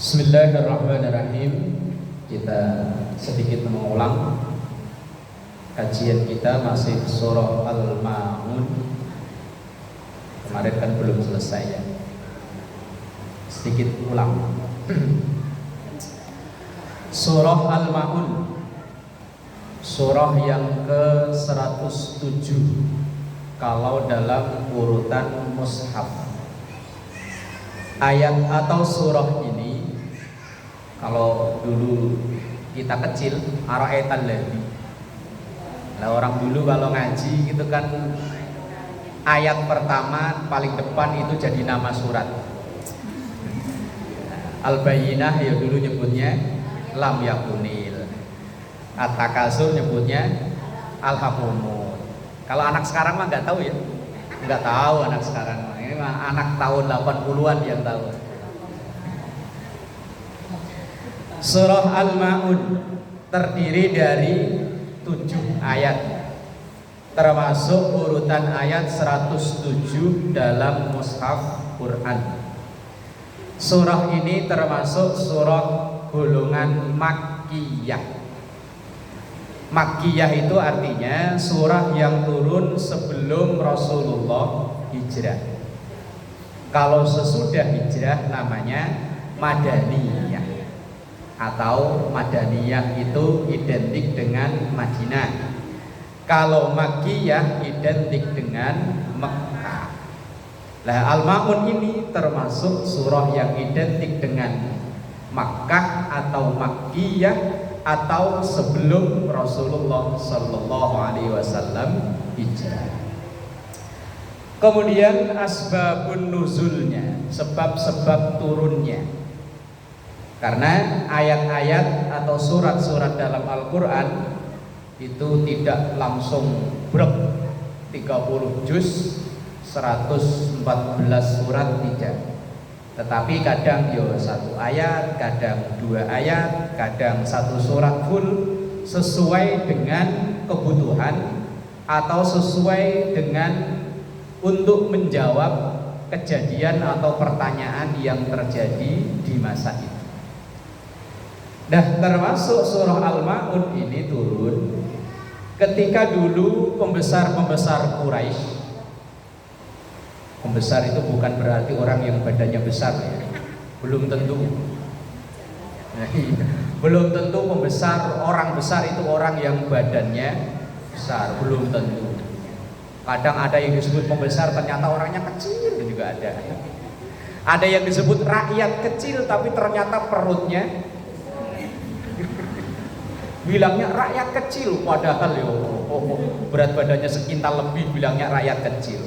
Bismillahirrahmanirrahim. Kita sedikit mengulang kajian kita masih surah Al-Ma'un. Kemarin kan belum selesai ya. Sedikit ulang. Surah Al-Ma'un, surah yang ke-107 kalau dalam urutan mushaf. Ayat atau surah ini, kalau dulu kita kecil, ara'aital ladzi. Nah, orang dulu kalau ngaji gitu kan, ayat pertama paling depan itu jadi nama surat. Al-Bayyinah ya dulu nyebutnya Lam Yakunil. At-Takasur nyebutnya Al-Hakumut. Kalau anak sekarang mah nggak tahu ya, nggak tahu anak sekarang. Ini mah anak tahun 80-an yang tahu. Surah Al-Ma'un terdiri dari 7 ayat, termasuk urutan ayat 107 dalam mushaf Quran. Surah ini termasuk surah golongan Makkiyah. Makkiyah itu artinya surah yang turun sebelum Rasulullah hijrah. Kalau sesudah hijrah namanya Madaniyah. Atau Madaniyah itu identik dengan Madinah. Kalau Makkiyah identik dengan Mekah. Nah, Al-Ma'un ini termasuk surah yang identik dengan Makkah atau Makkiyah atau sebelum Rasulullah Sallallahu Alaihi Wasallam hijrah. Kemudian asbabun nuzulnya, sebab-sebab turunnya. Karena ayat-ayat atau surat-surat dalam Al-Quran itu tidak langsung brek 30 juz 114 surat, tidak. Tetapi kadang yo 1 ayat, kadang 2 ayat, kadang 1 surat full, sesuai dengan kebutuhan atau sesuai dengan untuk menjawab kejadian atau pertanyaan yang terjadi di masa itu. Nah, termasuk surah Al-Ma'un ini turun ketika dulu pembesar-pembesar Quraisy. Pembesar itu bukan berarti orang yang badannya besar ya. Belum tentu. Nah, belum tentu pembesar, orang besar itu orang yang badannya besar, belum tentu. Kadang ada yang disebut pembesar ternyata orangnya kecil, juga ada. Ada yang disebut rakyat kecil tapi ternyata perutnya bilangnya rakyat kecil, padahal berat badannya sekintal lebih, bilangnya rakyat kecil.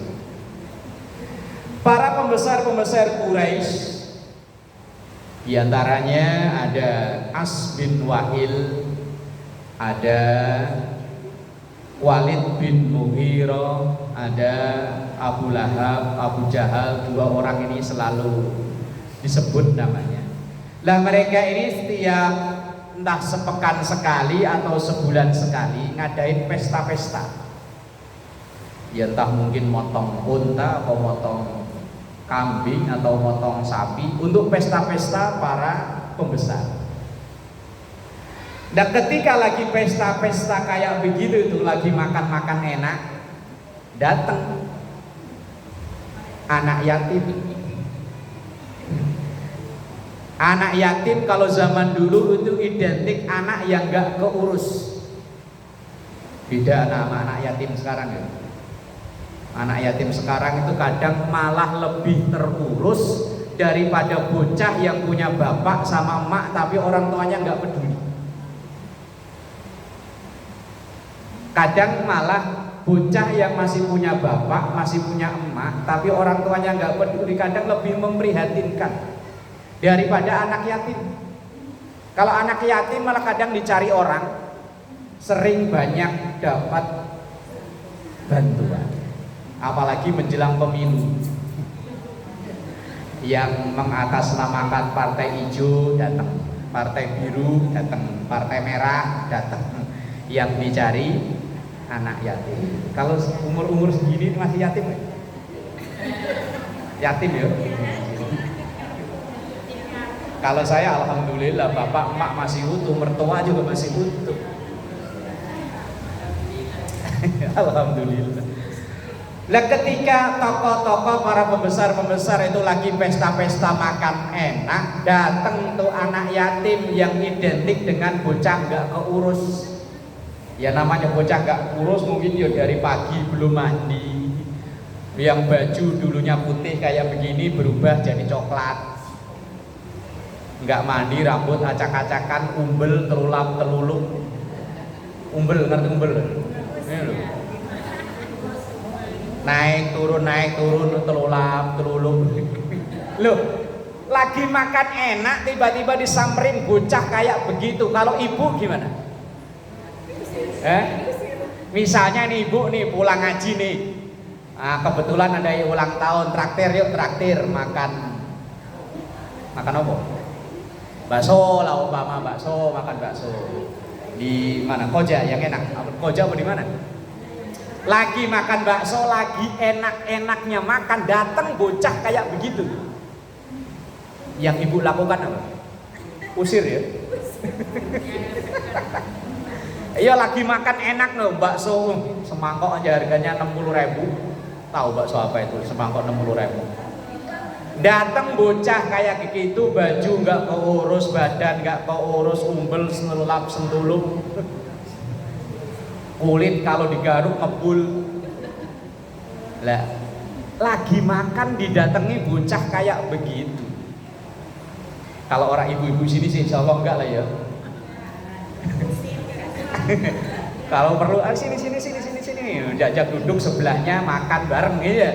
Para pembesar-pembesar Quraisy, diantaranya ada As bin Wa'il, ada Walid bin Mughirah, ada Abu Lahab, Abu Jahal. 2 orang ini selalu disebut namanya. Lah mereka ini setiap entah sepekan sekali atau sebulan sekali ngadain pesta-pesta. Ya entah mungkin motong unta atau motong kambing atau motong sapi untuk pesta-pesta para pembesar. Dan ketika lagi pesta-pesta kayak begitu itu, lagi makan-makan enak, datang anak yatim. Anak yatim kalau zaman dulu itu identik anak yang gak keurus. Beda sama anak yatim sekarang ya. Anak yatim sekarang itu kadang malah lebih terurus daripada bocah yang punya bapak sama emak tapi orang tuanya gak peduli. Kadang malah bocah yang masih punya bapak, masih punya emak tapi orang tuanya gak peduli, kadang lebih memprihatinkan daripada anak yatim. Kalau anak yatim malah kadang dicari orang, sering banyak dapat bantuan. Apalagi menjelang pemilu, yang mengatasnamakan partai hijau datang, partai biru datang, partai merah datang. Yang dicari anak yatim. Kalau umur-umur segini masih yatim ya? Yatim ya? Kalau saya alhamdulillah bapak emak masih utuh, mertua juga masih utuh. Alhamdulillah. Nah ketika tokoh-tokoh para pembesar-pembesar itu lagi pesta-pesta makan enak, datang tuh anak yatim yang identik dengan bocah nggak keurus. Ya namanya bocah nggak urus mungkin ya dari pagi belum mandi, yang baju dulunya putih kayak begini berubah jadi coklat, nggak mandi, rambut acak-acakan, umbel terulap teluluk. Umbel, ngerti umbel? Ini loh. Naik turun telulap teluluk. Loh, lagi makan enak tiba-tiba disamperin bocah kayak begitu. Kalau ibu gimana? Misalnya nih ibu nih pulang ngaji nih, kebetulan ada yang ulang tahun, traktir yuk, traktir makan apa? Bakso lah umpama, makan bakso di mana? Koja yang enak. Koja apa di mana? Lagi makan bakso, lagi enak-enaknya makan, datang bocah kayak begitu. Yang ibu lakukan apa? Usir ya? Iya lagi makan enak loh, bakso semangkok aja harganya 60.000. Tahu bakso apa itu? Semangkok 60.000. Datang bocah kayak begitu, baju nggak keurus, badan nggak keurus, umbel, senulap, sentuluk. Kulit kalau digaruk ngebul. Lah, lagi makan didatangi bocah kayak begitu. Kalau orang ibu-ibu sini sih insya Allah enggak lah ya. Kalau perlu sini jajak duduk sebelahnya makan bareng gitu ya.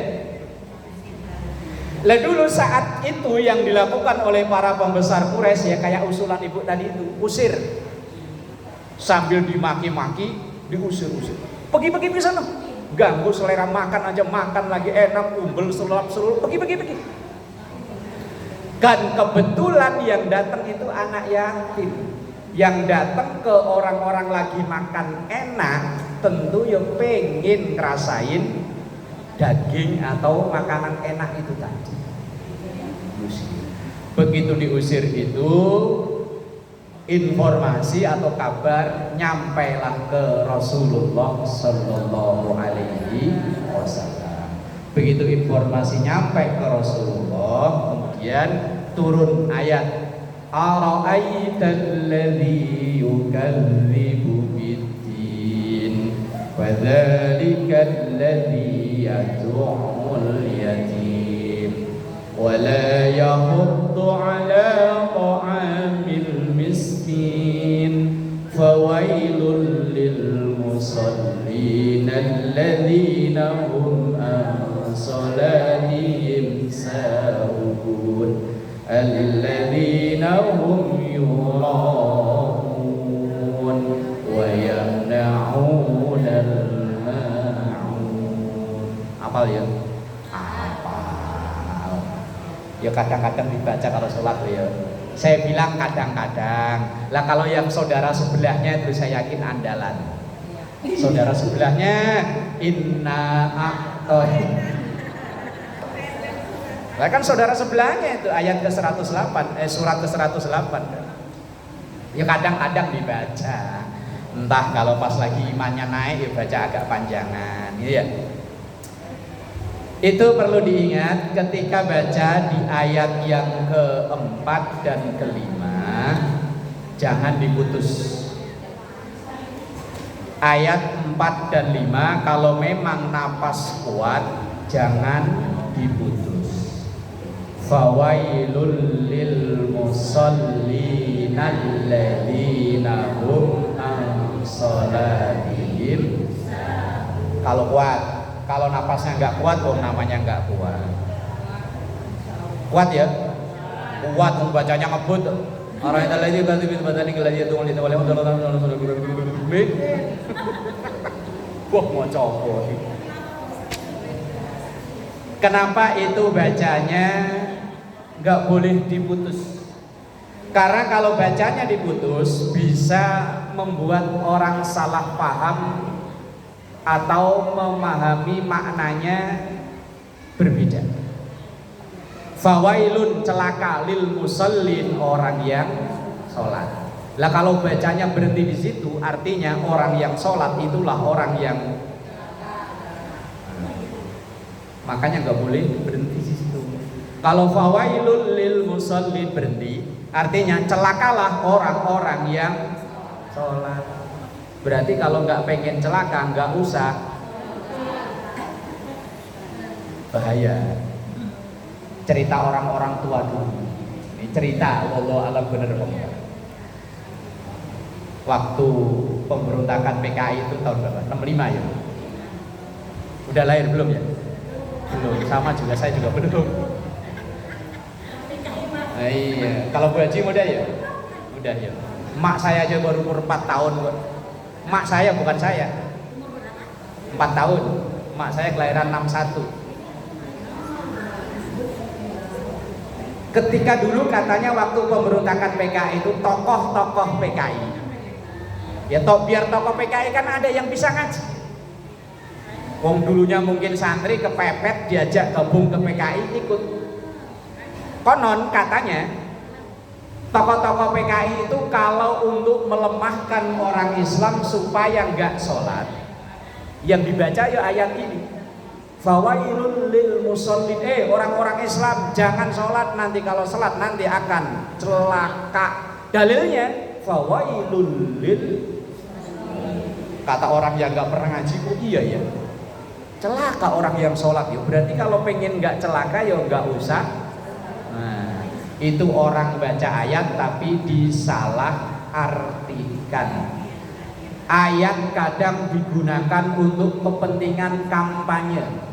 Lah dulu saat itu yang dilakukan oleh para pembesar Quraisy ya kayak usulan ibu tadi itu, usir. Sambil dimaki-maki, diusir. Pergi ke sana. Ganggu selera makan aja, makan lagi enak, umbel selulap-selulup, pergi. Dan kebetulan yang datang itu anak yatim. Yang datang ke orang-orang lagi makan enak, tentu ya pengen ngerasain daging atau makanan enak itu tadi. Begitu diusir itu, informasi atau kabar nyampailah ke Rasulullah Sallallahu Alaihi Wasallam. Begitu informasi nyampe ke Rasulullah, kemudian turun ayat Ara'aital ladzi yukadzibu bid-din fadzalikal ladzi yad'ul yatim wa la yahuddu 'ala ta'amil miskin fawailul lil musallin alladzina hum an salatihim sahun alladzina hum yura'un wa yamna'unal ma'un. Hafal ya? Hafal. Ya kadang-kadang dibaca kalau sholat ya. Saya bilang kadang-kadang. Lah kalau yang saudara sebelahnya itu saya yakin andalan. Saudara sebelahnya inna a'tohi. Nah kan saudara sebelahnya itu ayat ke-108, surat ke-108. Ya kadang-kadang dibaca. Entah kalau pas lagi imannya naik ya baca agak panjangan, gitu ya. Itu perlu diingat ketika baca di ayat yang keempat dan kelima, jangan diputus. Ayat 4 dan 5 kalau memang napas kuat jangan diputus. Fawailul lil musallin alladzina hum an salatihim. Kalau kuat, kalau napasnya nggak kuat, namanya nggak kuat. Kuat ya? Kuat membacanya ngebut. Orang yang lagi berarti badani keladi itu wanita wali untuk wah mau coba. Kenapa itu bacanya nggak boleh diputus? Karena kalau bacanya diputus bisa membuat orang salah paham atau memahami maknanya berbeda. Fawailun, celaka, lil musallin, orang yang sholat. Lah kalau bacanya berhenti di situ, artinya orang yang sholat itulah orang yang, makanya nggak boleh berhenti di situ. Kalau fawailun lil musallin berhenti, artinya celakalah orang-orang yang sholat. Berarti kalau nggak pengen celaka, nggak usah, bahaya. Cerita orang-orang tua dulu. Ini cerita, wallahu alam bener kok. Waktu pemberontakan PKI itu tahun berapa? 65 ya? Udah lahir belum ya? Belum, sama juga, saya juga belum. Iya, kalau Bu Haji muda ya? Udah ya. Mak saya aja baru umur 4 tahun. Mak saya, bukan saya. 4 tahun. Mak saya kelahiran 61. Ketika dulu katanya waktu pemberontakan PKI itu tokoh-tokoh PKI, ya biar tokoh PKI kan ada yang bisa ngaji. Wong dulunya mungkin santri kepepet, diajak gabung ke PKI ikut. Konon katanya tokoh-tokoh PKI itu kalau untuk melemahkan orang Islam supaya nggak sholat, yang dibaca ya ayat ini. Fawailun lil musallin, orang-orang Islam jangan sholat, nanti kalau sholat nanti akan celaka. Dalilnya fawailun lil, kata orang yang nggak pernah ngaji, oh iya ya, celaka orang yang sholat ya. Berarti kalau pengen nggak celaka ya nggak usah. Nah, itu orang baca ayat tapi disalah artikan. Ayat kadang digunakan untuk kepentingan kampanye.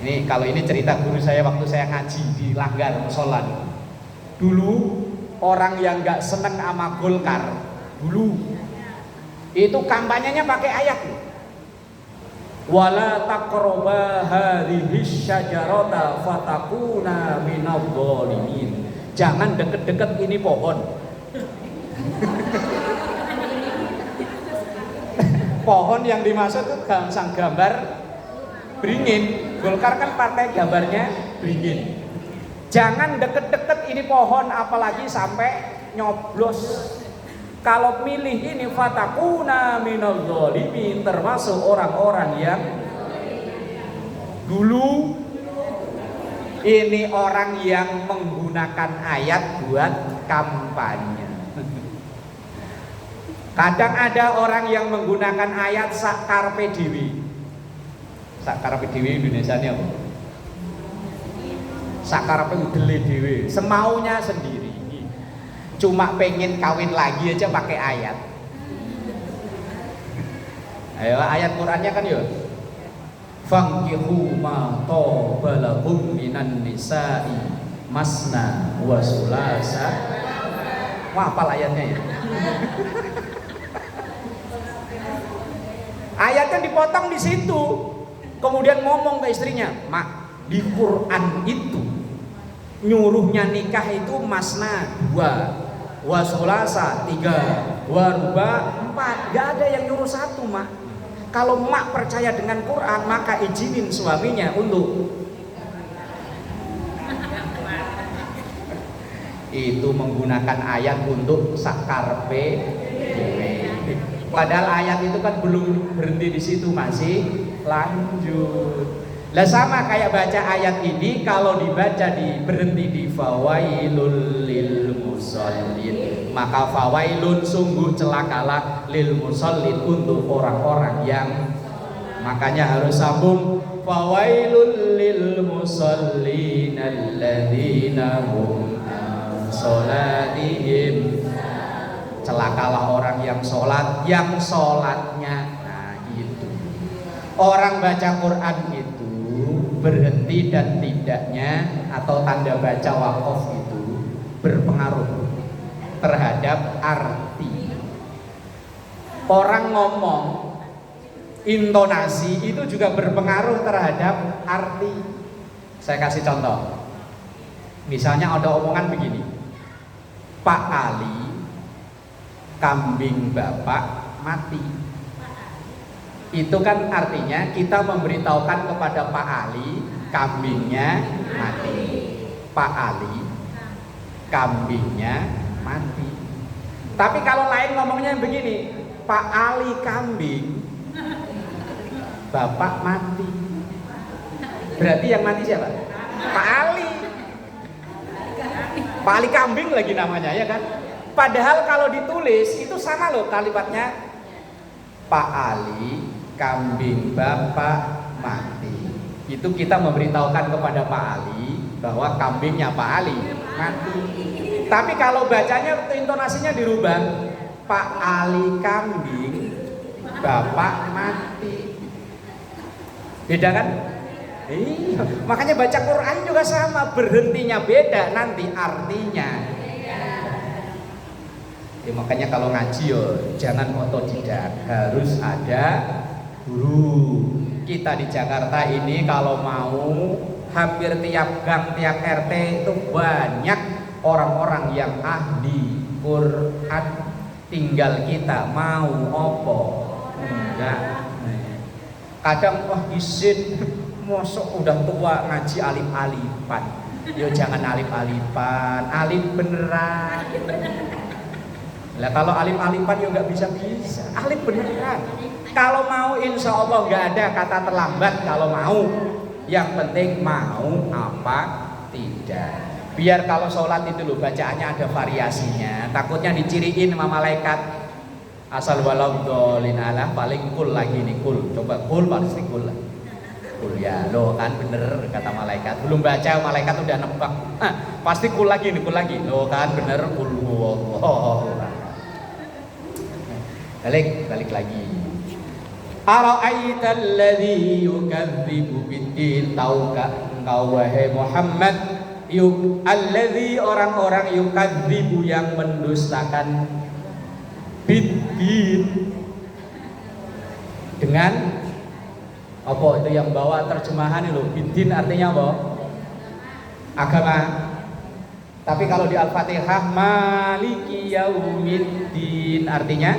Ini kalau ini cerita guru saya waktu saya ngaji di Langgar Musola. Dulu orang yang nggak seneng sama Golkar dulu itu kampanyenya pakai ayat. Wala taqraba hadhihi syajarata fatakuna minadh-dhalimin. Jangan deket-deket ini pohon. Pohon yang dimaksud itu sang gambar beringin. Golkar kan partai gambarnya beringin. Jangan deket-deket ini pohon, apalagi sampai nyoblos. Kalau milih ini fatakuna minadh-dhalimin, termasuk orang-orang yang dulu ini orang yang menggunakan ayat buat kampanye. Kadang ada orang yang menggunakan ayat sakarpe dewi. Sakarpe dewi Indonesia ini apa? Sakarpe udele dewi, semaunya sendiri. Cuma pengen kawin lagi aja pakai ayat. Ayo ayat Qurannya kan ya. Fankihu ma tobalakum minan nisa'i masna wa sulasa. Wah, apa ayatnya ya? Ayatnya dipotong di situ. Kemudian ngomong ke istrinya, "Mak, di Quran itu nyuruhnya nikah itu masna 2, wasulasa 3, waruba 4. Gak ada yang nyuruh 1, Mak. Kalau Mak percaya dengan Quran, maka izinin suaminya untuk itu menggunakan ayat untuk sakarpe. Padahal ayat itu kan belum berhenti di situ, masih lanjut. Lah sama kayak baca ayat ini, kalau dibaca berhenti di fawailul lil musallin, maka fawailun, sungguh celakalah, lil musallin, untuk orang-orang yang, makanya harus sambung fawailul lil musallin alladzina hum an sholatihim, celakalah orang yang sholat, yang sholatnya. Nah itu orang baca Quran itu berhenti dan tidaknya atau tanda baca wakaf itu berpengaruh terhadap arti. Orang ngomong, intonasi itu juga berpengaruh terhadap arti. Saya kasih contoh. Misalnya ada omongan begini, Pak Ali, kambing bapak mati. Itu kan artinya kita memberitahukan kepada Pak Ali kambingnya mati. Pak Ali, kambingnya mati. Tapi kalau lain ngomongnya begini, Pak Ali kambing, Bapak mati. Berarti yang mati siapa? Pak Ali. Pak Ali kambing lagi namanya, ya kan? Padahal kalau ditulis itu sama loh kalimatnya. Pak Ali kambing Bapak mati. Itu kita memberitahukan kepada Pak Ali bahwa kambingnya Pak Ali mati. Tapi kalau bacanya intonasinya dirubah, Pak Ali kambing Bapak mati. Beda kan? Iya, makanya baca Quran juga sama, berhentinya beda nanti artinya. Ya, makanya kalau ngaji yo jangan otodidak, harus ada guru. Kita di Jakarta ini kalau mau hampir tiap gang, tiap RT itu banyak orang-orang yang ahli Quran. Tinggal kita mau opo enggak. Kadang wah izin mosok udah tua ngaji alif-alifan. Yo jangan alif-alifan, alif beneran. Lah kalau alif-alifan yo nggak bisa, alif beneran. Kalau mau insya Allah nggak ada kata terlambat kalau mau. Yang penting mau apa tidak. Biar kalau sholat itu loh bacaannya ada variasinya. Takutnya diciriin sama malaikat. Asal walau dolin ala paling kul lagi nih kul. Coba kul pasti kul lah. Ya lo kan bener kata malaikat, belum baca malaikat udah nebak, pasti kul lagi nih, kul lagi lo kan bener kul. Balik lagi. Ara'aital ladzi yukadzibu biddin, tahukah engkau wahai Muhammad alladzi orang-orang yukadzibu yang mendustakan biddin dengan apa itu yang bawa terjemahan itu bidin artinya apa? Agama. Tapi kalau di Al-Fatihah maliki yaumiddin artinya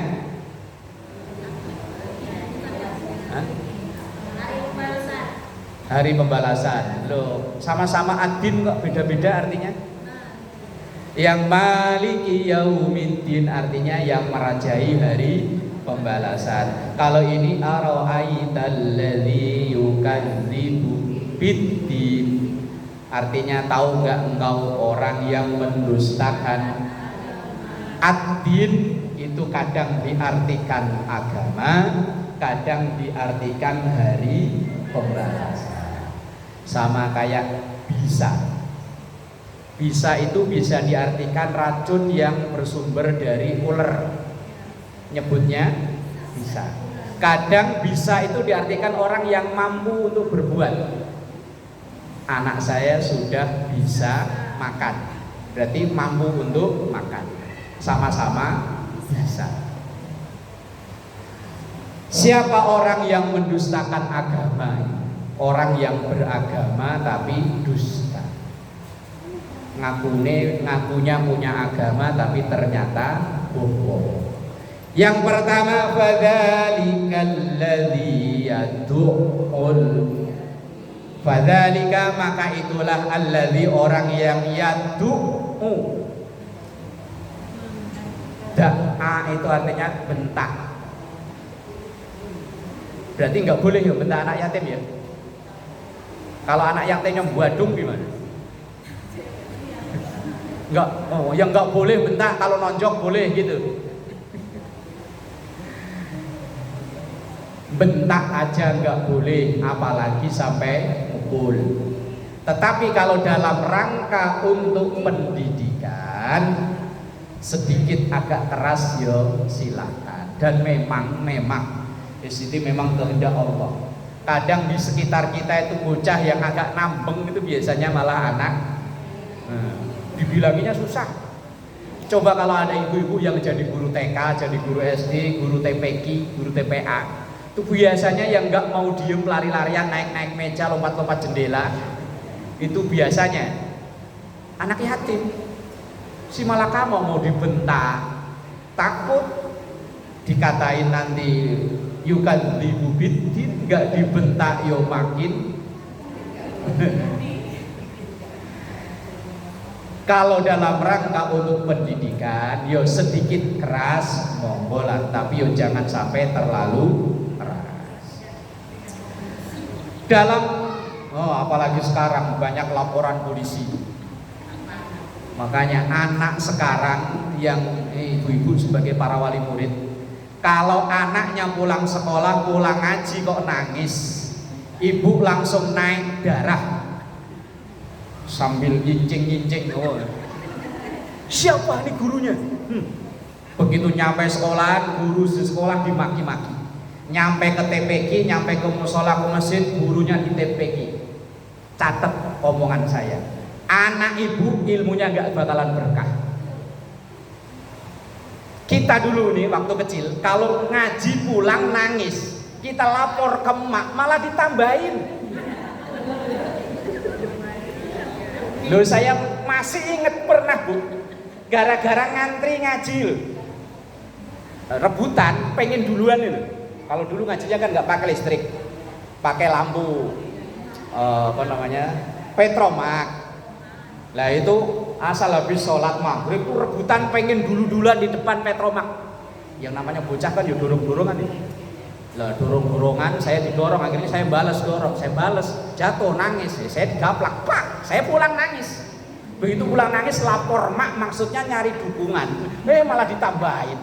hari pembalasan. Loh, sama-sama adin kok beda-beda artinya? Yang maliki yaumiddin artinya yang merajai hari pembalasan. Kalau ini ara'aital ladzi yukadzibu biddin artinya tahu enggak engkau orang yang mendustakan. Ad-din itu kadang diartikan agama, kadang diartikan hari pembalasan. Sama kayak bisa. Bisa itu bisa diartikan racun yang bersumber dari ular. Nyebutnya bisa. Kadang bisa itu diartikan orang yang mampu untuk berbuat. Anak saya sudah bisa makan, berarti mampu untuk makan. Sama-sama bisa. Siapa orang yang mendustakan agama? Orang yang beragama tapi dusta. Ngakunya punya agama tapi ternyata bohong. Yang pertama fadzalikal ladzi yad'ul, fadzalika maka itulah alladzi orang yang yad'u. Da'a itu artinya bentak. Berarti nggak boleh ya bentak anak yatim ya. Kalau anak yatimnya buadung gimana? Enggak, yang nggak boleh bentak, kalau nonjok boleh gitu. Bentak aja nggak boleh, apalagi sampai mukul. Tetapi kalau dalam rangka untuk pendidikan sedikit agak keras ya silakan. Dan memang di sini memang kehendak Allah. Kadang di sekitar kita itu bocah yang agak nambeng itu biasanya malah anak. Dibilanginya susah. Coba kalau ada ibu-ibu yang jadi guru TK, jadi guru SD, guru TPQ, guru TPA. Itu biasanya yang nggak mau diem lari-larian naik-naik meja lompat-lompat jendela itu biasanya anak yatim. Si malaka mau dibentak, takut dikatain nanti yukadzibu biddin, nggak dibentak yo makin Kalau dalam rangka untuk pendidikan, yo sedikit keras, monggo lah, tapi yo jangan sampai terlalu keras. Apalagi sekarang banyak laporan polisi. Makanya anak sekarang yang ibu-ibu sebagai para wali murid, kalau anaknya pulang sekolah, pulang ngaji kok nangis, ibu langsung naik darah sambil nyincing-nyincing. Siapa nih gurunya? Begitu nyampe sekolah, guru di sekolah dimaki-maki. Nyampe ke TPQ, nyampe ke musola, ke masjid, gurunya di TPQ. Catat omongan saya, anak ibu ilmunya nggak bakalan berkah. Kita dulu nih waktu kecil, kalau ngaji pulang nangis, kita lapor ke emak, malah ditambahin. Loh, saya masih inget pernah bu, gara-gara ngantri ngaji loh, rebutan pengen duluan itu. Kalau dulu ngajinya kan nggak pakai listrik, pakai lampu petromak. Lah itu asal habis sholat maghrib itu rebutan pengen duluan di depan petromak. Yang namanya bocah kan ya dorong-dorongan nih. Lah dorong-dorongan, saya didorong, akhirnya saya balas dorong, saya balas, jatuh nangis, saya digaplak, pak, saya pulang nangis. Begitu pulang nangis lapor mak, maksudnya nyari dukungan, malah ditambahin.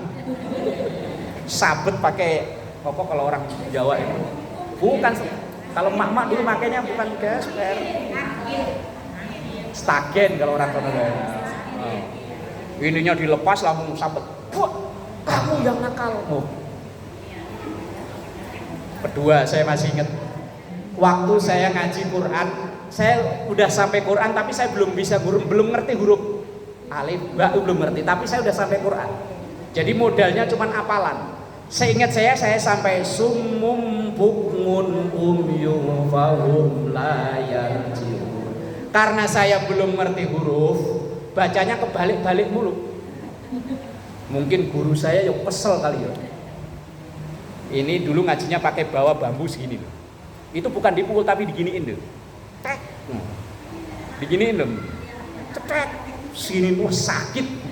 Sabet pakai apa kalau orang Jawa itu? Bukan, kalau mak dulu makanya bukan gesper, stagen kalau orang Kanada. Ininya dilepas langsung sabet. Wah, kamu yang nakal. Kedua, saya masih ingat waktu saya ngaji Quran, saya udah sampai Quran tapi saya belum ngerti huruf alif, ba, belum ngerti, tapi saya udah sampai Quran. Jadi modalnya cuman hafalan. Seingat saya sampai summum bukmun umyum fahum la yarji'un. Karena saya belum ngerti huruf, bacanya kebalik-balik mulu. Mungkin guru saya yang kesel kali ya. Ini dulu ngajinya pakai bawa bambu segini loh. Itu bukan dipukul tapi diginiin loh. Tek. Diginiin loh. Cetek. Sini tuh sakit.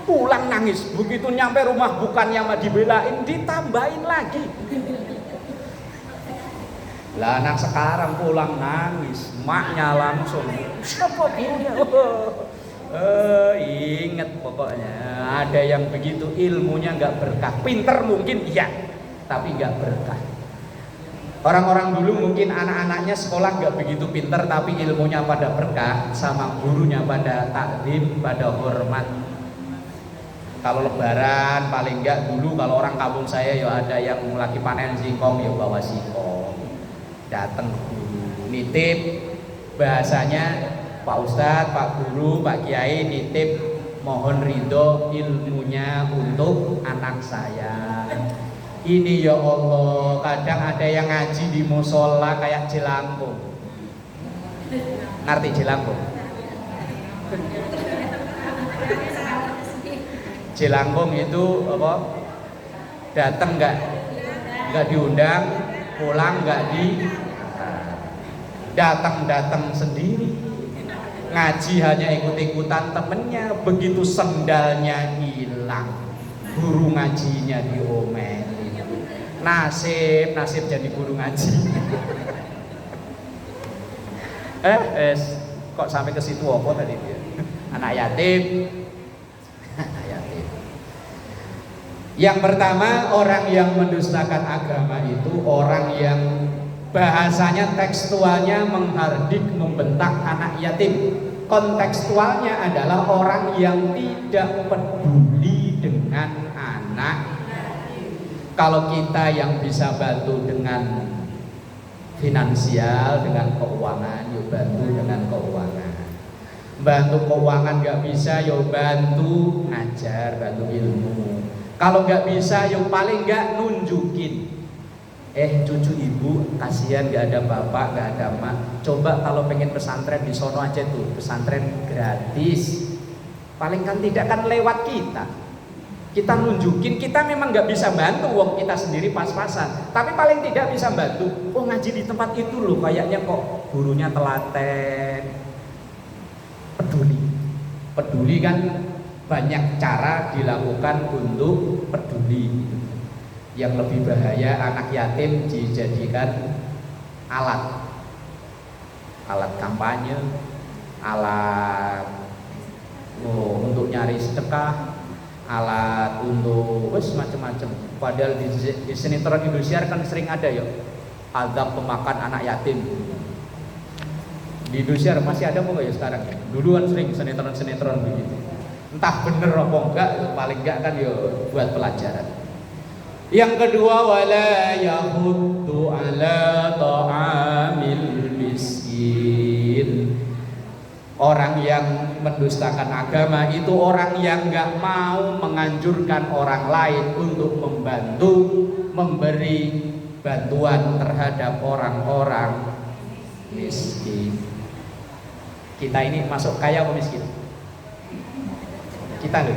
Pulang nangis. Begitu nyampe rumah bukannya mah dibelain, ditambahin lagi. Lah anak sekarang pulang nangis, maknya langsung siapa gurunya? Ingat pokoknya ada yang begitu ilmunya nggak berkah. Pinter mungkin iya, tapi nggak berkah. Orang-orang dulu mungkin anak-anaknya sekolah nggak begitu pinter, tapi ilmunya pada berkah, sama gurunya pada takdim, pada hormat. Kalau lebaran paling nggak dulu kalau orang kampung saya ya ada yang lagi panen singkong ya bawa singkong, datang guru nitip, bahasanya Pak Ustadz, Pak Guru, Pak Kiai nitip mohon ridho ilmunya untuk anak saya. Ini ya Allah, kadang ada yang ngaji di musola kayak jelangkung. Ngerti jelangkung? Jelangkung itu apa? Datang nggak diundang, pulang nggak datang sendiri. Ngaji hanya ikut-ikutan temennya, begitu sendalnya hilang, guru ngajinya diomelin. Nasib jadi guru ngaji. Kok sampai ke situ apa tadi dia? Anak yatim. Anak yatim. Yang pertama, orang yang mendustakan agama itu orang yang bahasanya tekstualnya menghardik, membentak anak yatim. Kontekstualnya adalah orang yang tidak peduli dengan anak. Kalau kita yang bisa bantu dengan finansial, dengan keuangan, yuk bantu dengan keuangan. Bantu keuangan nggak bisa, yuk bantu ngajar, bantu ilmu. Kalau nggak bisa, yuk paling nggak nunjukin. Cucu ibu kasihan nggak ada bapak, nggak ada mak. Coba kalau pengen pesantren di sono aja tuh, pesantren gratis. Paling kan tidak kan lewat kita. Kita nunjukin kita memang nggak bisa bantu, wong kita sendiri pas-pasan. Tapi paling tidak bisa bantu. Oh ngaji di tempat itu loh, kayaknya kok gurunya telaten. Peduli kan banyak cara dilakukan untuk peduli. Yang lebih bahaya anak yatim dijadikan alat kampanye, alat untuk nyari sedekah, alat untuk macam-macam. Padahal di sinetron Indonesia kan sering ada ya azab pemakan anak yatim. Di Indonesia masih ada apa ya sekarang? Dulu kan sering sinetron begitu. Entah bener apa enggak, paling enggak kan ya buat pelajaran. Yang kedua, wala yahuddu ala ta'amil miskin. Orang yang mendustakan agama itu orang yang enggak mau menganjurkan orang lain untuk membantu, memberi bantuan terhadap orang-orang miskin. Kita ini masuk kaya atau miskin? Kita loh.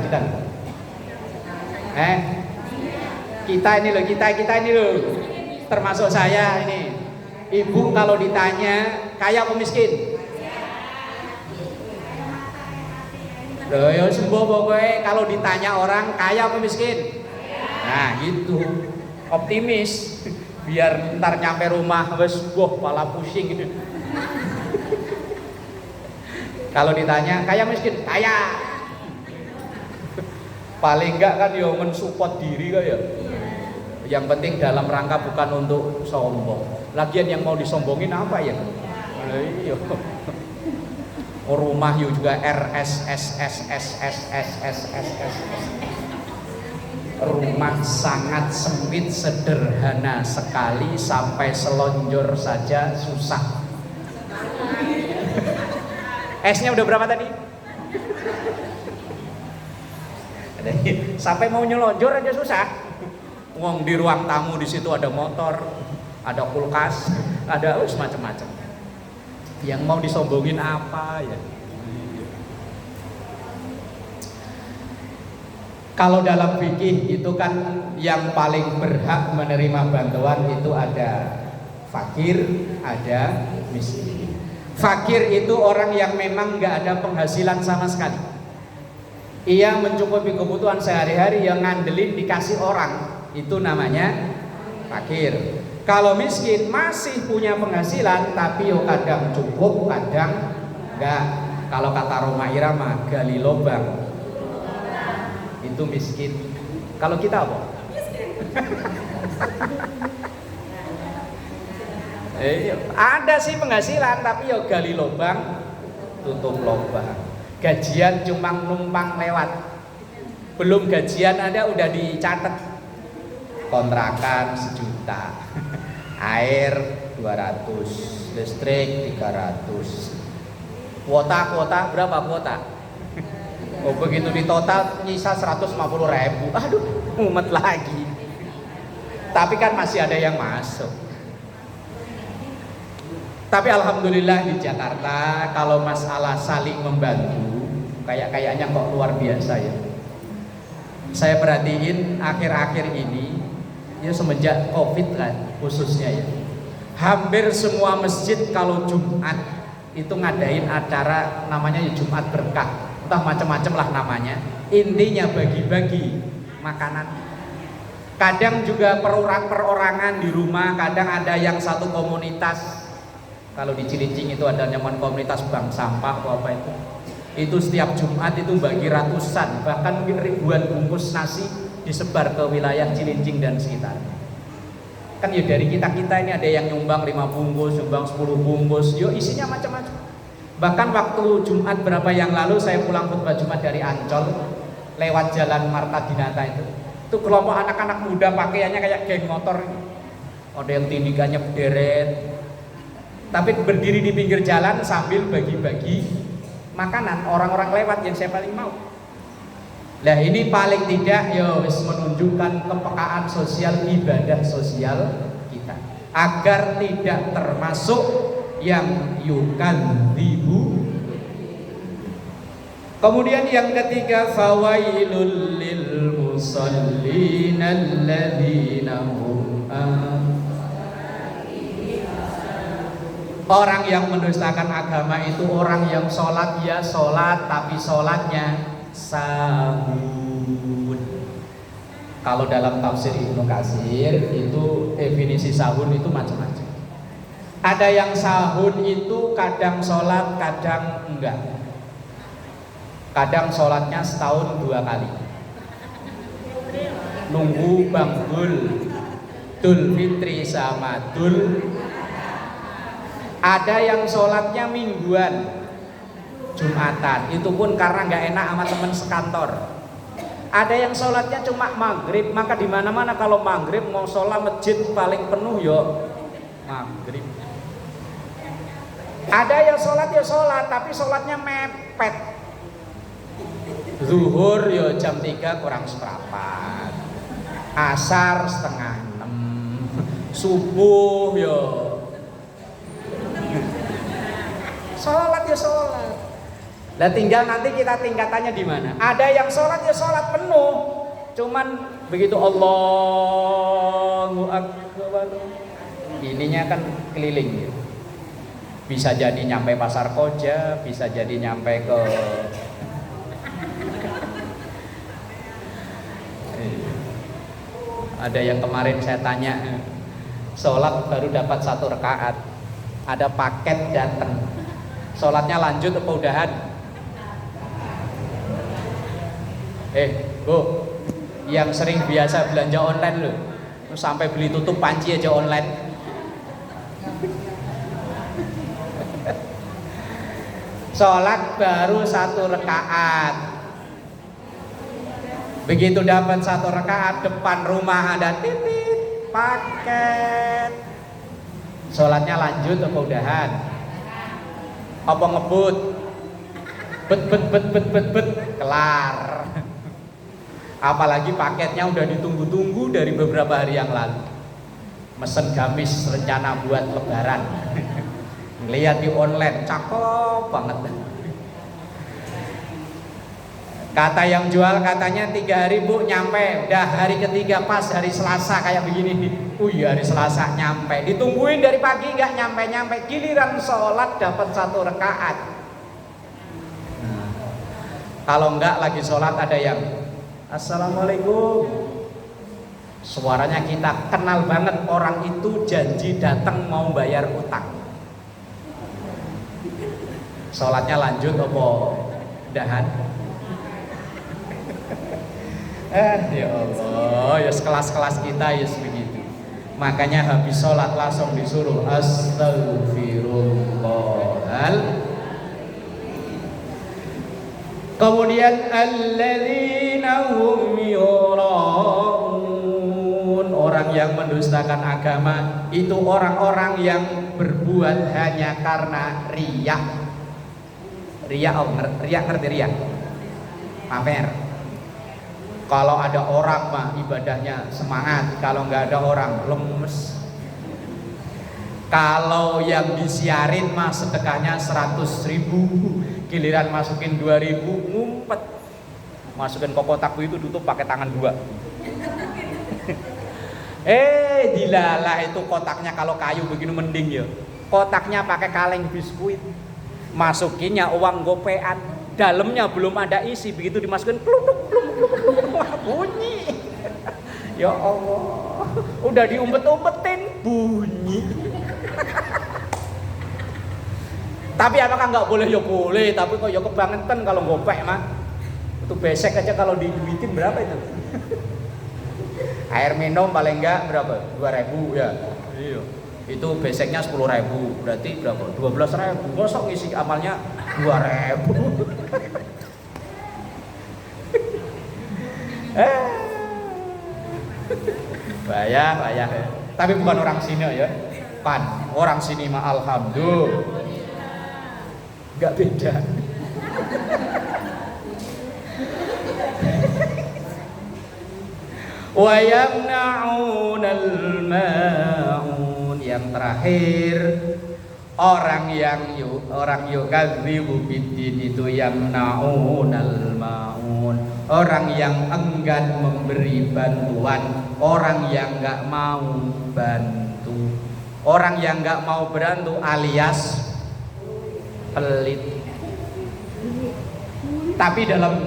Kita ini loh. Termasuk saya ini. Ibu kalau ditanya kaya atau miskin? Loh ya sembuh pokoknya kalau ditanya orang kaya atau miskin? Nah gitu. Optimis. Biar ntar nyampe rumah wes pala pusing gitu. Kalau ditanya kaya miskin, kaya. Paling enggak kan yo mensupport diri kayak. Yang penting dalam rangka bukan untuk sombong. Lagian yang mau disombongin apa ya? Iya. Rumah yo juga RSSSSSSSSS. Rumah sangat sempit, sederhana sekali sampai selonjor saja susah. Esnya udah berapa tadi? Sampai mau nyelonjor aja susah. Wong di ruang tamu di situ ada motor, ada kulkas, ada macam-macam. Yang mau disombongin apa ya? Kalau dalam fikih itu kan yang paling berhak menerima bantuan itu ada fakir, ada miskin. Fakir itu orang yang memang nggak ada penghasilan sama sekali. Ia mencukupi kebutuhan sehari-hari yang ngandelin dikasih orang, itu namanya fakir. Kalau miskin masih punya penghasilan tapi kadang cukup, kadang enggak. Kalau kata Roma Irama, gali lobang. Itu miskin. Kalau kita apa? Ada sih penghasilan tapi ya gali lubang, tutup lubang. Gajian cuma numpang lewat. Belum gajian ada udah dicatat. Kontrakan 1 juta. Air 200, listrik 300. Kuota berapa kuota? Oh begitu di total nyisa 150.000. Aduh, mumet lagi. Tapi kan masih ada yang masuk. Tapi alhamdulillah di Jakarta kalau masalah saling membantu kayaknya kok luar biasa ya. Saya perhatiin akhir-akhir ini ya semenjak Covid kan khususnya ya. Hampir semua masjid kalau Jumat itu ngadain acara namanya ya Jumat Berkah. Entah macam-macam lah namanya. Intinya bagi-bagi makanan. Kadang juga perorangan di rumah, kadang ada yang satu komunitas. Kalau di Cilincing itu ada nyaman komunitas bank sampah atau apa itu. Itu setiap Jumat itu bagi ratusan bahkan mungkin ribuan bungkus nasi disebar ke wilayah Cilincing dan sekitarnya. Kan ya dari kita-kita ini ada yang nyumbang 5 bungkus, nyumbang 10 bungkus, yo isinya macam-macam. Bahkan waktu Jumat berapa yang lalu saya pulang khutbah Jumat dari Ancol lewat jalan Marta Dinata itu kelompok anak-anak muda pakaiannya kayak geng motor. Ada yang tindikannya berderet. Tapi berdiri di pinggir jalan sambil bagi-bagi makanan orang-orang lewat yang saya paling mau. Nah ini paling tidak ya menunjukkan kepekaan sosial, ibadah sosial kita agar tidak termasuk yang yukadzibu. Kemudian yang ketiga, fawailul lil musallin alladzina hum Orang yang mendustakan agama itu orang yang sholat ya sholat, tapi sholatnya sahun. Kalau dalam tafsir Ibnu Katsir itu definisi sahun itu macam-macam. Ada yang sahun itu kadang sholat, kadang enggak. Kadang sholatnya setahun 2 kali. Nunggu Bangdul, Dul Fitri sama Dul. Ada yang sholatnya mingguan, Jumatan. Itu pun karena nggak enak sama teman sekantor. Ada yang sholatnya cuma maghrib. Maka di mana-mana kalau maghrib mau sholat masjid paling penuh yo maghrib. Ada yang sholat ya sholat, tapi sholatnya mepet. Zuhur yo jam 3 kurang seperempat, asar setengah 6, subuh yo sholat ya sholat. Lah tinggal nanti kita tingkatannya di mana. Ada yang sholat ya sholat penuh, cuman begitu Allahu Akbar, ininya kan keliling gitu. Bisa jadi nyampe Pasar Koja, bisa jadi nyampe ke ada yang kemarin saya tanya, sholat baru dapat 1 rakaat, ada paket datang, sholatnya lanjut apa udahan? Bu, yang sering biasa belanja online loh, sampai beli tutup panci aja online. Sholat baru 1 rakaat. Begitu dapat 1 rakaat, depan rumah ada titik paket. Sholatnya lanjut apa udahan? Apa ngebut? Bet kelar. Apalagi paketnya udah ditunggu-tunggu dari beberapa hari yang lalu. Mesen gamis rencana buat lebaran. Lihat di online, cakep banget. Kata yang jual katanya 3 hari Bu nyampe. Udah hari ketiga pas hari Selasa kayak begini. Iya hari Selasa nyampe. Ditungguin dari pagi nggak nyampe-nyampe. Giliran sholat dapat 1 rakaat. Kalau enggak lagi sholat ada yang Assalamualaikum. Suaranya kita kenal banget, orang itu janji datang mau bayar utang. Sholatnya lanjut apa udahan? Ya Allah, ya sekelas-kelas kita ya begitu. Makanya habis sholat langsung disuruh Astaghfirullahal. Kemudian alladzina hum yura'un, orang yang mendustakan agama itu orang-orang yang berbuat hanya karena riya. Riya, ngerti riya? Pamer. Kalau ada orang mah ibadahnya semangat, kalau nggak ada orang lemes. Kalau yang disiarin mah sedekahnya 100.000, giliran masukin 2.000 ngumpet. Masukin ke kotakku itu tutup pakai tangan 2. Dilalah itu kotaknya kalau kayu begini mending ya. Kotaknya pakai kaleng biskuit. Masukinnya uang gopean, dalamnya belum ada isi, begitu dimasukin pluk bunyi. Ya Allah, udah diumpet-umpetin bunyi. Tapi apakah nggak boleh? Ya boleh, tapi kok ya kebangetan kalau gopek mah. Itu besek aja kalau diduitin berapa itu? Air minum paling enggak berapa? 2.000 ya. Iya. Itu beseknya 10.000, berarti berapa? 12.000. Gosok ngisi amalnya 2.000. Bayar. Tapi bukan orang sini ya. Kan orang sini mah alhamdulillah. Enggak beda. Wa yamna'unal ma'un. Yang terakhir, orang yukadzibu biddin itu yamna'unal ma'un. Orang yang enggan memberi bantuan, orang yang enggak mau bantu. Orang yang nggak mau berantu alias pelit. Tapi dalam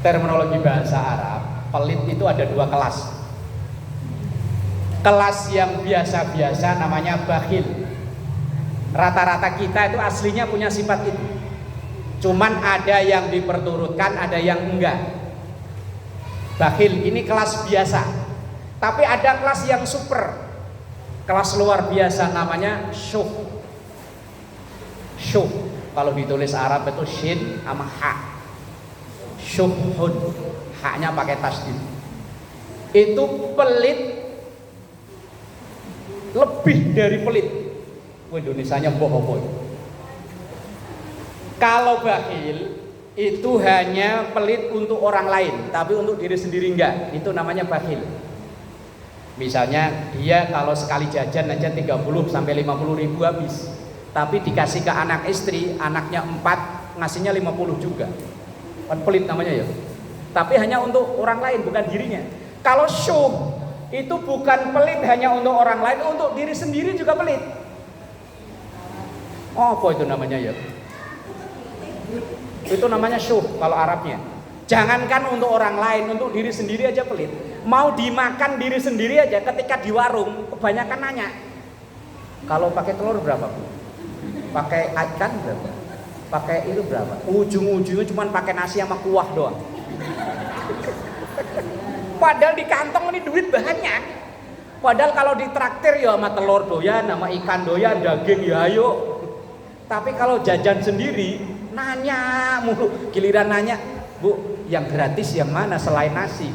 terminologi bahasa Arab, pelit itu ada dua kelas. Kelas yang biasa-biasa namanya bakhil. Rata-rata kita itu aslinya punya sifat itu. Cuman ada yang diperturutkan, ada yang enggak. Bakhil ini kelas biasa. Tapi ada kelas yang super. Kelas luar biasa namanya syuh. Syuh kalau ditulis Arab itu shin sama ha. Syuhun, haknya pakai tasdid. Itu pelit, lebih dari pelit. Indonesianya bohong. Kalau bakhil itu hanya pelit untuk orang lain, tapi untuk diri sendiri enggak. Itu namanya bakhil. Misalnya dia kalau sekali jajan aja 30 sampai 50 ribu habis, tapi dikasih ke anak istri, anaknya 4, ngasihnya 50 juga. Kan pelit namanya ya. Tapi hanya untuk orang lain, bukan dirinya. Kalau syuh itu bukan pelit hanya untuk orang lain, untuk diri sendiri juga pelit. Oh, apa itu namanya ya? Itu namanya syuh kalau Arabnya. Jangankan untuk orang lain, untuk diri sendiri aja pelit. Mau dimakan diri sendiri aja, ketika di warung kebanyakan nanya, kalau pakai telur berapa Bu? Pakai ikan berapa? Pakai itu berapa? Ujung-ujungnya cuma pakai nasi sama kuah doang. Padahal di kantong ini duit banyak. Padahal kalau ditraktir ya sama telur doyan, sama ikan doyan, daging ya ayo. Tapi kalau jajan sendiri nanya mulu, giliran nanya, Bu, yang gratis yang mana selain nasi?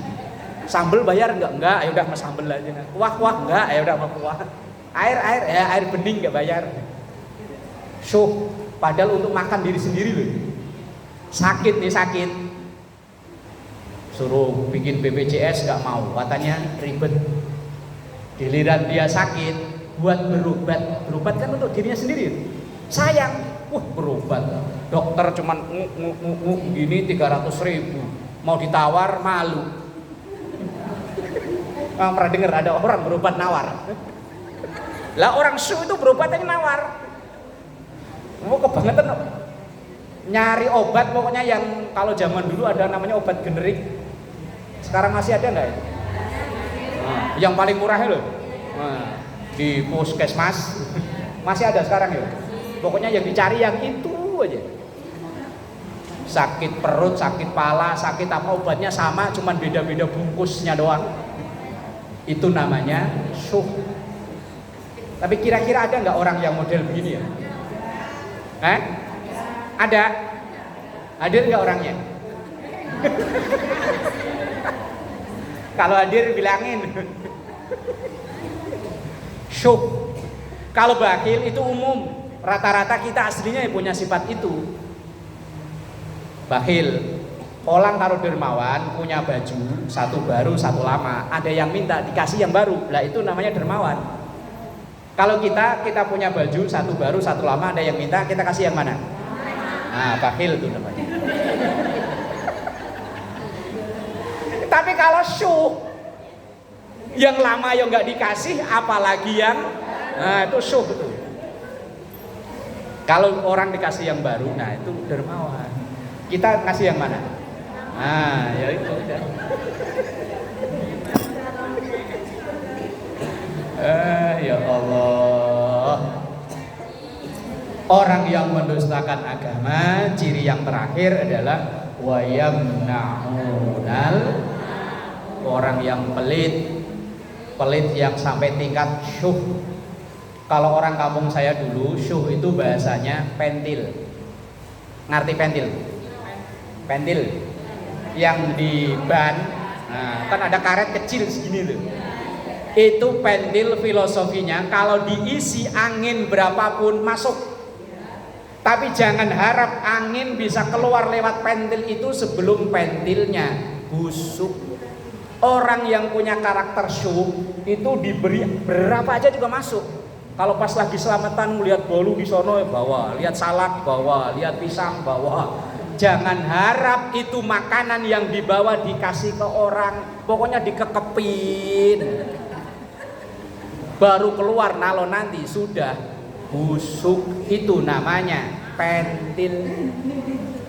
Sambel bayar enggak? Enggak, ya udah sama sambel aja. Kuah enggak, ya udah sama kuah. Air bening enggak bayar. Syuh, padahal untuk makan diri sendiri loh. Sakit, suruh bikin BPJS enggak mau, katanya ribet. Giliran dia sakit, buat berobat kan untuk dirinya sendiri. Sayang, berobat. Dokter cuman gini 300.000, mau ditawar malu. Pernah dengar ada orang berobat nawar? Lah orang syuh itu berobatnya nawar. Mau kebangetan nyari obat, pokoknya yang kalau zaman dulu ada namanya obat generik. Sekarang masih ada nggak ya? Yang paling murah loh, di puskesmas masih ada sekarang ya. Pokoknya yang dicari yang itu aja. Sakit perut, sakit pala, sakit apa obatnya sama, cuman beda-beda bungkusnya doang. Itu namanya syuh. Tapi kira-kira ada nggak orang yang model begini ya? Ada? Hadir nggak orangnya? Kalau hadir bilangin. Syuh. Kalau bakhil itu umum. Rata-rata kita aslinya punya sifat itu. Bakhil. Orang kalau dermawan punya baju satu baru satu lama, ada yang minta dikasih yang baru, lah itu namanya dermawan. Kalau kita punya baju satu baru satu lama, ada yang minta, kita kasih yang mana? Nah, bakhil itu namanya. Tapi kalau syuh, yang lama yang nggak dikasih, apalagi yang, nah itu syuh itu. Kalau orang dikasih yang baru, nah itu dermawan. Kita kasih yang mana? Nah, ya itu udah. Ya Allah. Orang yang mendustakan agama, ciri yang terakhir adalah wayamna'unal, orang yang pelit yang sampai tingkat syuh. Kalau orang kampung saya dulu, syuh itu bahasanya pentil. Ngerti pentil? Pentil yang di ban, nah, kan ada karet kecil segini loh. Itu pentil filosofinya kalau diisi angin berapapun masuk. Tapi jangan harap angin bisa keluar lewat pentil itu sebelum pentilnya busuk. Orang yang punya karakter syuh itu diberi berapa aja juga masuk. Kalau pas lagi selamatan melihat bolu di sono bawa, lihat salak bawa, lihat pisang bawa. Jangan harap itu makanan yang dibawa dikasih ke orang, pokoknya dikekepin. baru keluar nalo nanti sudah busuk, itu namanya pentil.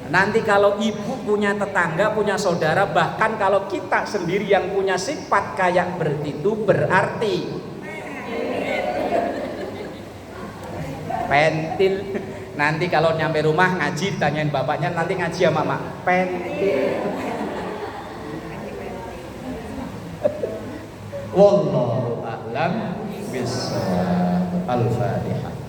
Nanti kalau ibu punya tetangga, punya saudara, bahkan kalau kita sendiri yang punya sifat kayak begitu, berarti pentil. Nanti kalau nyampe rumah ngaji, tanyain bapaknya, nanti ngaji ya mama, pentil. Wallahu a'lam bishawab. Al-Fatihah.